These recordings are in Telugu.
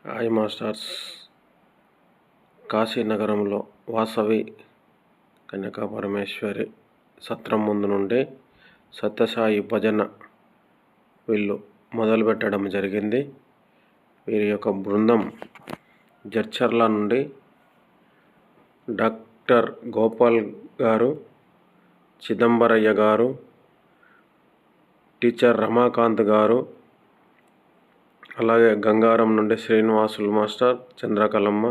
Hi masters. కాశీనగరంలో వాసవి కన్యకా పరమేశ్వరి సత్రం ముందు నుండి సత్యసాయి భజన వీళ్ళు మొదలుపెట్టడం జరిగింది. వీరి యొక్క బృందం జడ్చర్ల నుండి డాక్టర్ గోపాల్ గారు, చిదంబరయ్య గారు, టీచర్ రమాకాంత్ గారు, అలాగే గంగారం నుండి శ్రీనివాసులు మాస్టర్, చంద్రకళమ్మ,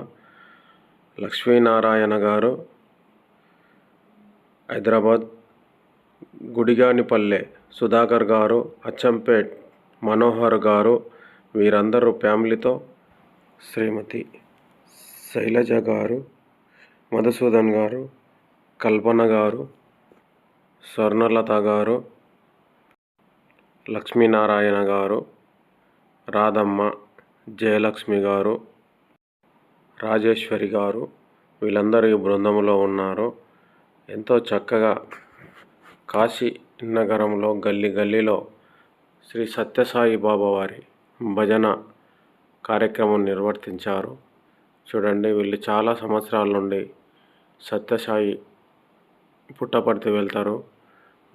లక్ష్మీనారాయణ గారు, హైదరాబాద్, గుడిగానిపల్లె సుధాకర్ గారు, అచ్చంపేట్ మనోహర్ గారు, వీరందరూ ఫ్యామిలీతో, శ్రీమతి శైలజ గారు, మధుసూదన్ గారు, కల్పన గారు, స్వర్ణలత గారు, లక్ష్మీనారాయణ గారు, రాధమ్మ, జయలక్ష్మి గారు, రాజేశ్వరి గారు, వీళ్ళందరూ ఈ బృందంలో ఉన్నారు. ఎంతో చక్కగా కాశీ నగరంలో గల్లీ గల్లీలో శ్రీ సత్యసాయి బాబా వారి భజన కార్యక్రమం నిర్వర్తించారు. చూడండి, వీళ్ళు చాలా సంవత్సరాల నుండి సత్యసాయి పుట్టపర్తి వెళ్తారు.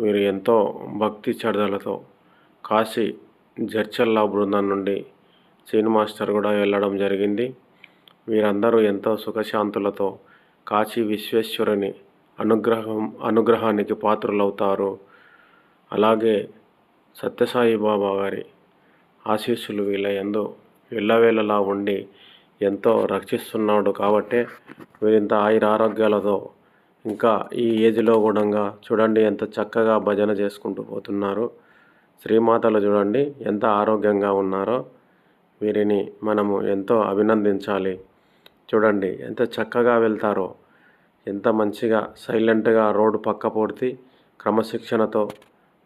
వీరు ఎంతో భక్తి శ్రద్ధలతో కాశీ జడ్చర్ల బృందం నుండి శ్రీను మాస్టర్ కూడా వెళ్ళడం జరిగింది. వీరందరూ ఎంతో సుఖశాంతులతో కాశీ విశ్వేశ్వరుని అనుగ్రహానికి పాత్రులవుతారు. అలాగే సత్యసాయి బాబా గారి ఆశీస్సులు వీళ్ళ యందు ఎల్లవేళలా ఉండి ఎంతో రక్షిస్తున్నాడు. కాబట్టే వీరింత ఆయురారోగ్యాలతో ఇంకా ఈ ఏజ్లో కూడా చూడండి ఎంత చక్కగా భజన చేసుకుంటూ పోతున్నారు. శ్రీమాతలు చూడండి ఎంత ఆరోగ్యంగా ఉన్నారో. వీరిని మనము ఎంతో అభినందించాలి. చూడండి ఎంత చక్కగా వెళ్తారో, ఎంత మంచిగా సైలెంట్గా రోడ్డు పక్క పూర్తి క్రమశిక్షణతో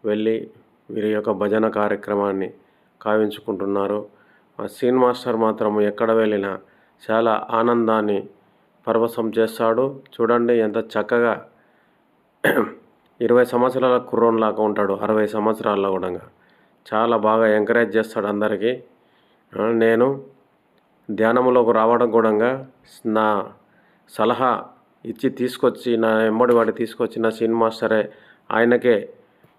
వెళ్ళి వీరి యొక్క భజన కార్యక్రమాన్ని కావించుకుంటున్నారు. సీన్ మాస్టర్ మాత్రం ఎక్కడ వెళ్ళినా చాలా ఆనందాన్ని పరవశం చేస్తాడు. చూడండి ఎంత చక్కగా 20 సంవత్సరాల కుర్రోన్లాగా ఉంటాడు. 60 సంవత్సరాల్లో కూడా చాలా బాగా ఎంకరేజ్ చేస్తాడు అందరికీ. నేను ధ్యానంలోకి రావడం కూడా నా సలహా ఇచ్చి తీసుకొచ్చి నా వెంబడి వాడి తీసుకొచ్చిన సీన్ మాస్టరే. ఆయనకే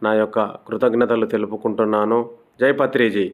నా యొక్క కృతజ్ఞతలు తెలుపుకుంటున్నాను. జై పత్రిజీ.